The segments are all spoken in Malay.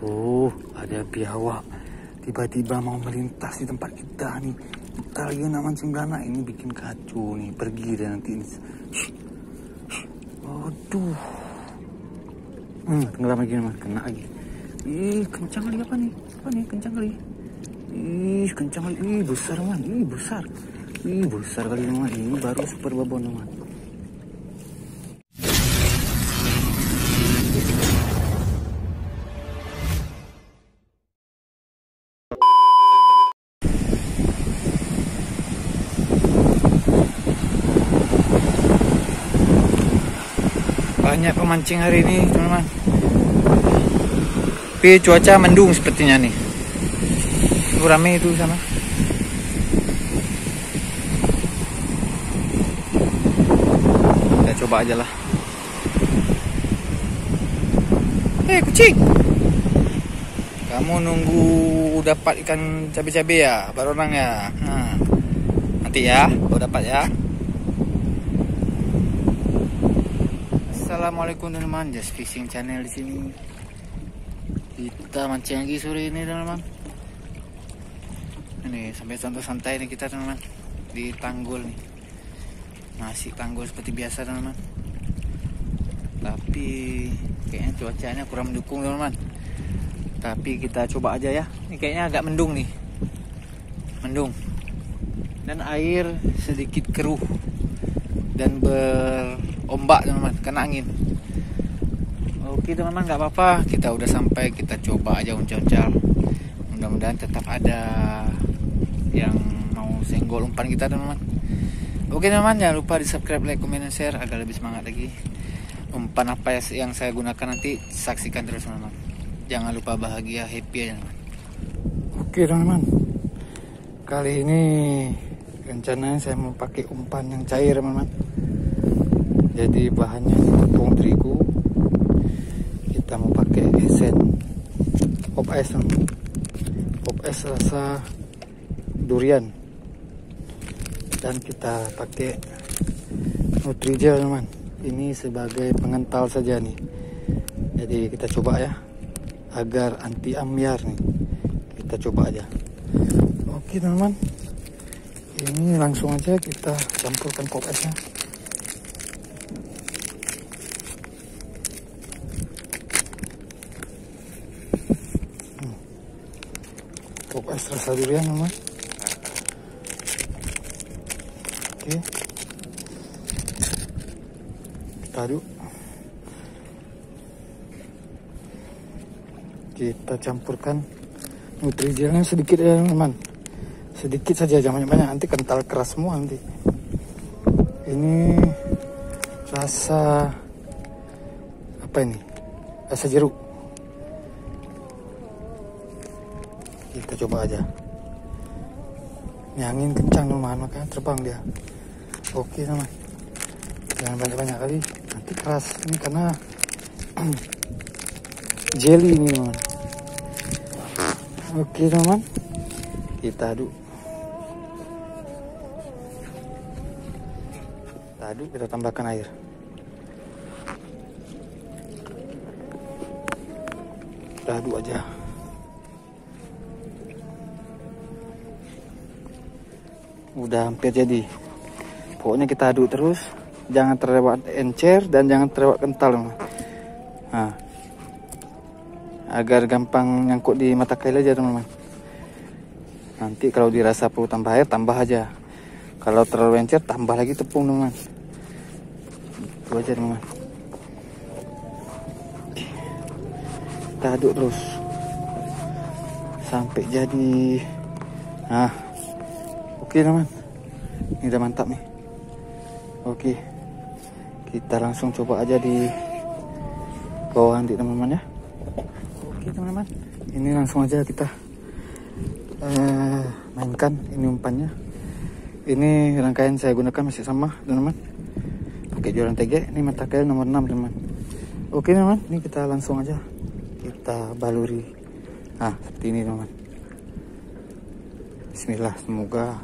Oh, ada biawak tiba-tiba mau melintas di tempat kita nih. Kita lagi nak mancing beranak, ini bikin kacau nih. Pergi dia nanti ini. Aduh. Tenggelam lagi mas, kena lagi. Ih, kencang kali apa nih? Apa nih kencang kali? Ih, kencang kali. Ih, besar man. Ih, besar. Ih, besar kali man. Ini baru super babon man. Banyak pemancing hari ini teman-teman. Tapi cuaca mendung sepertinya nih. Rame itu sana. Kita coba aja lah. Kucing. Kamu nunggu dapat ikan cabai-cabai ya, Pak Ronang ya. Nanti ya, kau dapat ya. Assalamualaikum teman-teman, Just Fishing Channel di sini. Kita mancing lagi sore ini teman-teman. Ini sampai santai-santai nih kita teman-teman di tanggul nih. Masih tanggul seperti biasa teman-teman. Tapi kayaknya cuacanya kurang mendukung teman-teman. Tapi kita coba aja ya. Ini kayaknya agak mendung nih. Mendung. Dan air sedikit keruh dan berombak teman-teman, kena angin. Oke teman-teman, nggak apa-apa, kita udah sampai, kita coba aja uncal-uncal. Mudah-mudahan tetap ada yang mau senggol umpan kita teman-teman. Oke teman-teman, jangan lupa di subscribe, like, comment, dan share agar lebih semangat lagi. Umpan apa yang saya gunakan nanti saksikan terus teman-teman. Jangan lupa bahagia, happy ya teman-teman. Oke teman-teman, kali ini rencananya saya mau pakai umpan yang cair teman-teman. Jadi bahannya tepung terigu. Kita mau pakai esen pop es, pop es rasa durian. Dan kita pakai Nutrijel teman. Ini sebagai pengental saja nih. Jadi kita coba ya, agar anti ambiar nih. Kita coba aja. Oke teman-teman, ini langsung aja kita campurkan pop esnya. Pop es rasa durian teman. Oke, kita aduk. Kita campurkan Nutrijelnya sedikit ya teman. Sedikit saja, jangan banyak-banyak, nanti kental keras semua nanti. Ini rasa apa ini? Rasa jeruk. Kita coba aja. Ini angin kencang teman, makanya terbang dia. Oke teman, jangan banyak-banyak kali, nanti keras. Ini karena jelly ini teman. Oke teman, kita aduk. Kita tambahkan air. Kita aduk aja. Udah hampir jadi. Pokoknya kita aduk terus, jangan terlewat encer dan jangan terlewat kental. Nah, agar gampang nyangkut di mata kail aja teman-teman. Nanti kalau dirasa perlu tambah air, tambah aja. Kalau terlalu encer, tambah lagi tepung teman-teman. Itu aja teman-teman. Kita aduk terus sampai jadi. Nah, oke teman, ini udah mantap nih. Oke, kita langsung coba aja di bawah nanti teman-teman ya. Oke teman-teman, ini langsung aja kita mainkan ini umpannya. Ini rangkaian saya gunakan masih sama teman-teman, pakai joran TG. Ini mata kail nomor 6 teman. Oke teman, ini kita langsung aja kita baluri. Nah seperti ini teman. Bismillah, semoga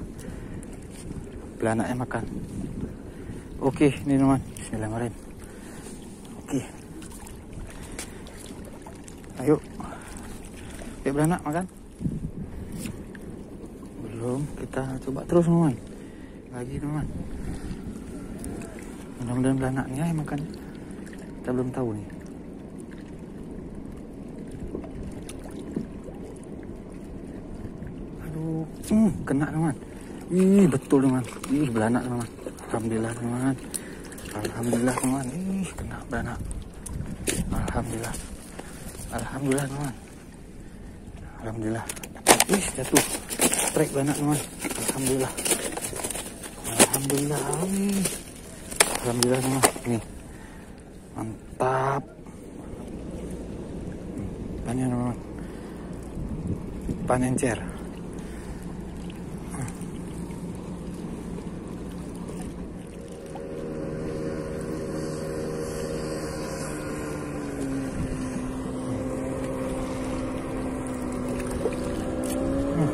belanaknya makan. Oke, ini teman, bismillahirrahmanirrahim. Oke, ayo Kayak beranak makan. Belum, kita coba terus teman. Lagi teman. Mudah-mudahan beranaknya yang makan. Kita belum tahu nih. Aduh, kena teman. Ih, betul teman. Ih, beranak teman. Alhamdulillah teman. Alhamdulillah teman. Ih, kena beranak. Alhamdulillah. Alhamdulillah teman. Alhamdulillah. Ih, jatuh. Strike beranak teman. Alhamdulillah. Alhamdulillah. Ih. Alhamdulillah teman. Nih. Mantap. Panen teman. Panen encer.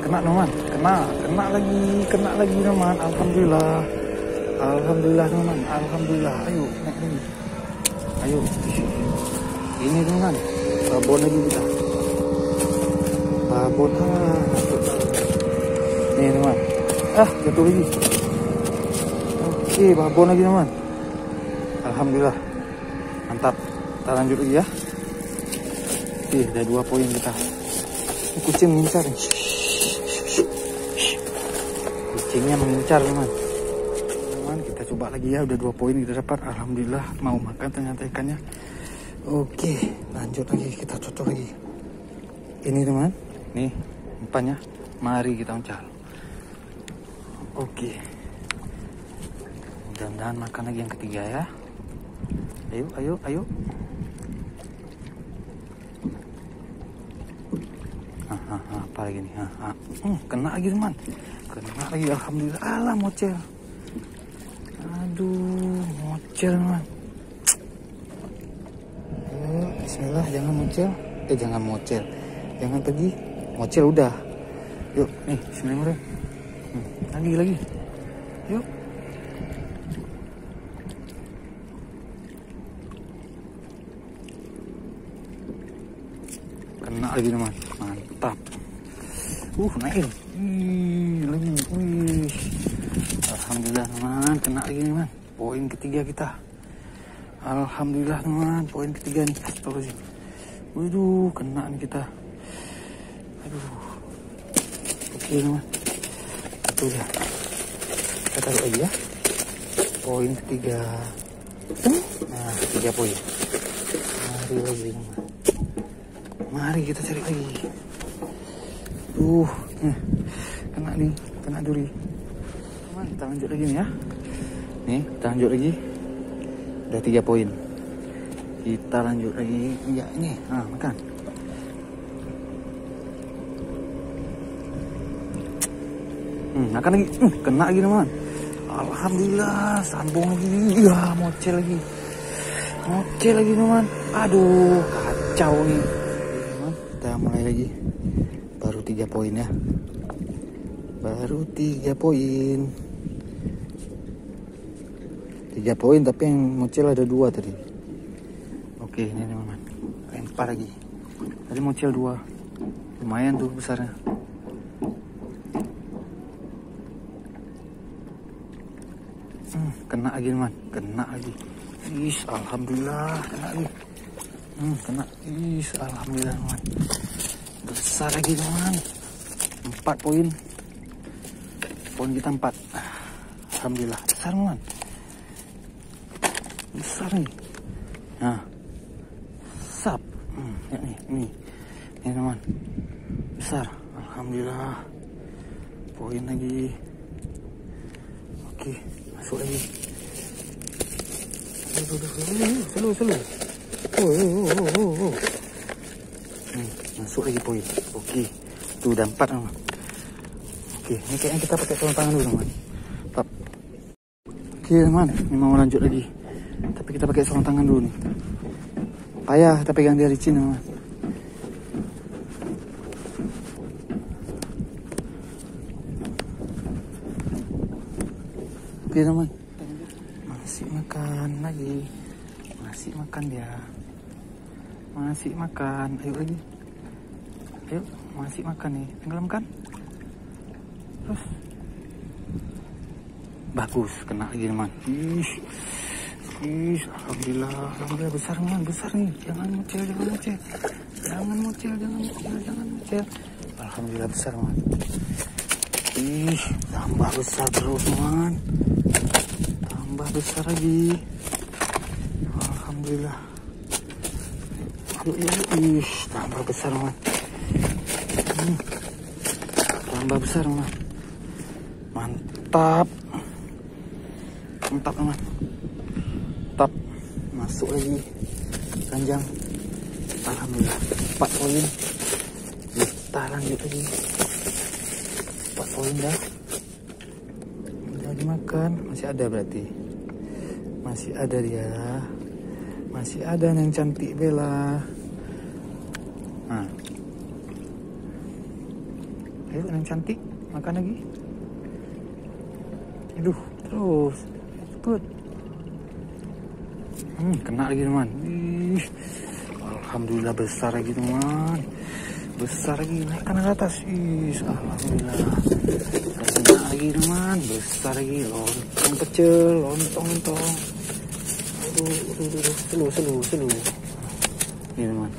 Kena teman, kena lagi teman. Alhamdulillah, alhamdulillah teman, alhamdulillah. Ayo naik lagi, ayo. Ini teman, babon lagi kita, babon Nih teman, jatuh lagi. Oke, babon lagi teman. Alhamdulillah, mantap. Kita lanjut lagi ya. Oke, ada 2 poin kita. Kucing mengincar nih. Kucingnya mengincar teman. Kita coba lagi ya. Udah 2 poin kita dapat. Alhamdulillah, mau makan ternyata ikannya. Oke, lanjut lagi. Kita cocok lagi. Ini teman, nih umpannya. Mari kita uncal. Oke, mudah-mudahan makan lagi yang ketiga ya. Ayo. Apa lagi nih? Kena lagi teman. Kena lagi, alhamdulillah. Alah, mocel. Aduh, mocel teman. Bismillah, jangan mocel. Jangan mocel. Jangan pergi. Mocel udah. Yuk, nih, bismillah. Lagi. Yuk. Kena lagi teman. Mantap. Naik lagi. Alhamdulillah teman, kena lagi nih teman. Poin ketiga kita. Alhamdulillah teman, poin ketiga nih. Astagfirullahaladzim. Waduh, kena nih kita. Aduh. Oke teman. Itu udah. Kita taruh lagi ya. Poin ketiga. Nah, 3 poin. Mari lagi teman. Mari kita cari lagi. Kena nih, kena duri. Teman, kita lanjut lagi nih ya. Nih, kita lanjut lagi. Udah 3 poin. Kita lanjut lagi. Ya, ini. Makan. Makan lagi. Kena lagi teman. Alhamdulillah, sambung lagi. Ya, mocel lagi. Mocel lagi teman. Aduh, kacau nih. Teman, kita mulai lagi. Baru 3 poin ya. Baru 3 poin. 3 poin, tapi yang mocel ada 2 tadi. Oke, ini teman-teman. Lempar lagi. Tadi mocel 2. Lumayan tuh besarnya. Kena lagi teman. Kena lagi. Alhamdulillah. Kena lagi. Kena. Alhamdulillah teman. Besar lagi teman. 4 poin. Poin kita 4. Alhamdulillah. Besar teman. Besar nih. Nah. Sap. Ya nih. Ini teman. Besar. Alhamdulillah. Poin lagi. Oke. Masuk lagi. Selalu. Oh. Masuk lagi poin. Oke. Tuh udah 4 teman. Oke, ini kayaknya kita pakai sarung tangan dulu teman. Oke teman, ini mau lanjut lagi. Tapi kita pakai sarung tangan dulu nih. Payah kita pegang dia licin teman. Oke teman. Masih makan lagi. Masih makan dia. Masih makan. Ayo lagi. Ayo, masih makan nih. Tenggelamkan. Terus. Bagus, kena lagi teman. Alhamdulillah, alhamdulillah besar teman, besar nih. Jangan mocel. Alhamdulillah besar teman. Tambah besar terus teman. Tambah besar lagi. Alhamdulillah. Tambah besar teman. Tambah besar teman. Mantap teman. Mantap. Masuk lagi panjang. Alhamdulillah 4 poin. Kita lanjut lagi 4 poin dah. Udah dimakan. Masih ada berarti. Masih ada dia. Masih ada yang cantik Bella. Nah. Ayo yang cantik makan lagi. Aduh, terus. Good. Kena lagi teman. Alhamdulillah besar lagi teman. Besar lagi, naikkan ke atas. Alhamdulillah. Kena lagi teman. Besar lagi. Lontong kecil. Lontong. Aduh. Selu. Ini teman.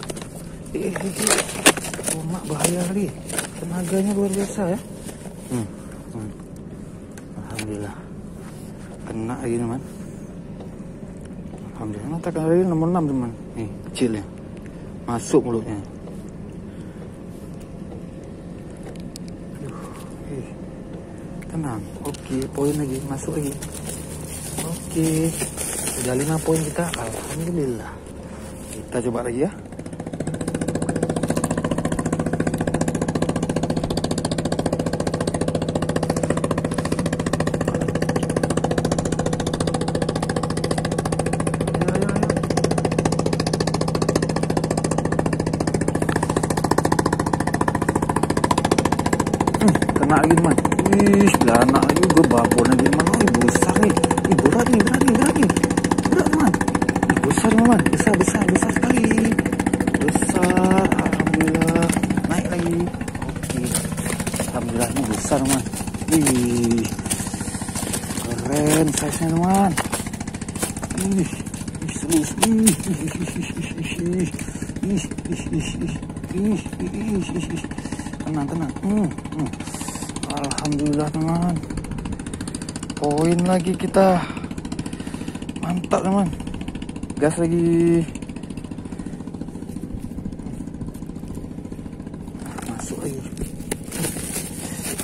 Mak bahaya kali. Tenaganya luar biasa ya. Alhamdulillah. Kena lagi teman. Alhamdulillah. Mata kali nomor 6 teman. Nih kecilnya. Masuk mulutnya. Tenang. Oke, poin lagi. Masuk lagi. Oke. Sudah 5 poin kita. Alhamdulillah. Kita coba lagi ya. Kena lagi teman. Anak lagi gue babon lagi teman. Besar nih. Berat teman. Besar teman. Besar sekali. Besar. Alhamdulillah. Naik lagi. Oke. Alhamdulillah ini besar teman. Keren size nya teman. Tenang. Alhamdulillah teman. Poin lagi kita. Mantap teman. Gas lagi. Masuk lagi.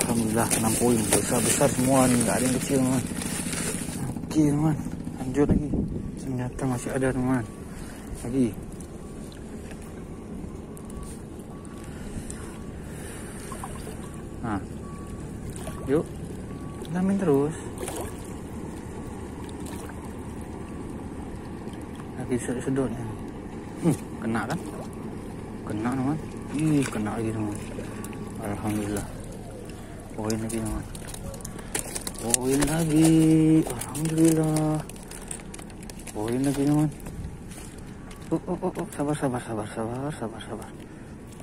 Alhamdulillah 6 poin. Besar semua nih. Gak ada yang kecil teman. Oke teman. Lanjut lagi. Ternyata masih ada teman. Lagi. Nah, yuk, lamin terus. Lagi sedot-sedotnya. Kena kan? Kena teman. Kena lagi teman. Alhamdulillah. Poin lagi teman. Poin lagi. Alhamdulillah. Poin lagi teman.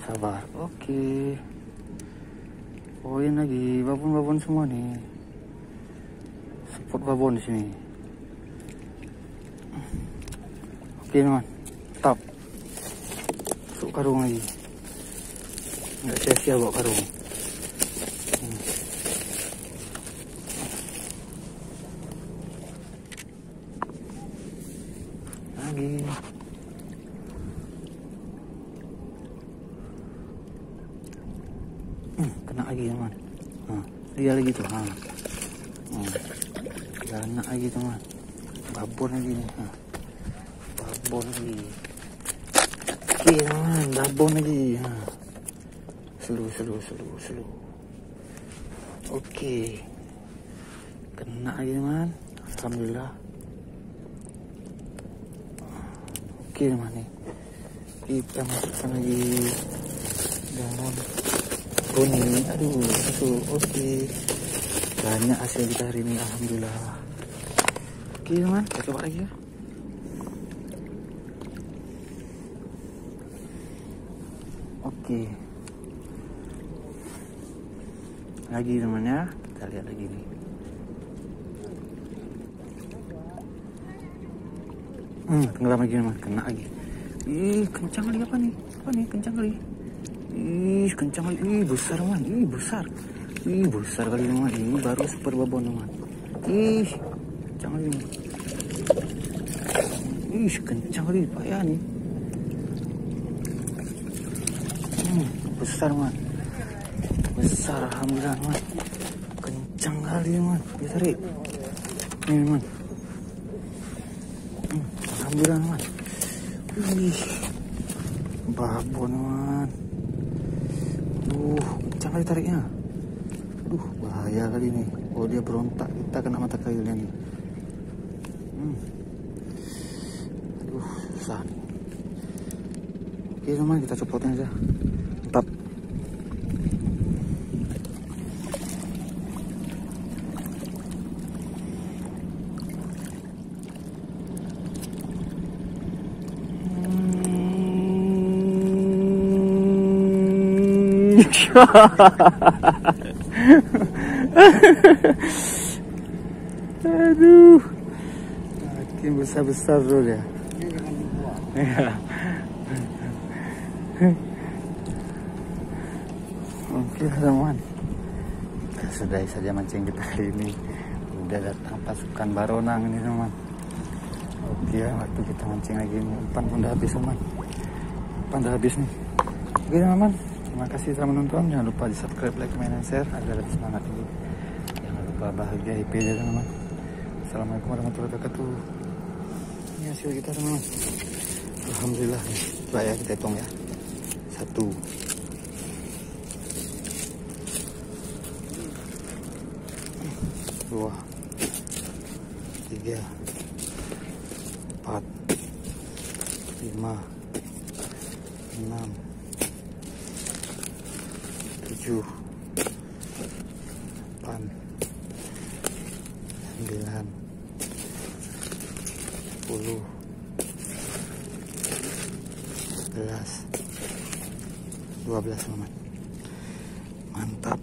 Sabar. Oke. Poin lagi, babon semua nih. Support babon di sini. Oke teman, top. Masuk karung lagi. Nggak sia-sia bawa karung. Lagi. Kena lagi teman. Dia lagi tuh. Kena lagi teman. Babon lagi nih. Babon lagi. Oke teman, babon lagi. Selu. Oke. Kena lagi teman. Alhamdulillah. Oke teman nih. Kita masukkan lagi daun kuning. Aduh, oke. Banyak hasil kita hari ini, alhamdulillah. Oke teman, kita coba lagi ya. Oke. lagi teman ya, kita lihat lagi nih. Tenggelam lagi teman, kena lagi. Ih, kencang kali apa nih? Apa nih? Kencang kali. Ih, kencang kali. Ih, besar teman. Ih, besar. Ih, besar kali teman. Ini baru super babon teman. Ih, kencang kali teman. Ih, kencang kali, payah nih. Besar teman. Besar, alhamdulillah teman. Kencang kali teman. Bisa tarik. Ini teman. Alhamdulillah teman. Wih, babon teman. Kencang kali tariknya. Bahaya kali nih. Oh, dia berontak, kita kena mata kailnya nih. Susah nih. Oke teman, kita copotin aja. Mantap. Aduh, makin besar-besar tuh dia. Oke teman, kita sudahi saja mancing kita kali ini. Udah datang pasukan baronang ini teman. Oke, waktu kita mancing lagi umpan pun udah habis teman. Umpan udah habis nih. Oke teman, terima kasih telah menonton. Jangan lupa di subscribe, like, comment, dan share agar lebih semangat ini. Jangan lupa bahagia IP aja teman. Assalamualaikum warahmatullahi wabarakatuh. Ini hasil kita teman. Alhamdulillah nih. Coba ya kita hitung ya. 1, 2, 3, 4, 5, 6, 7, 8, 9, 10, 11, 12 teman. Mantap.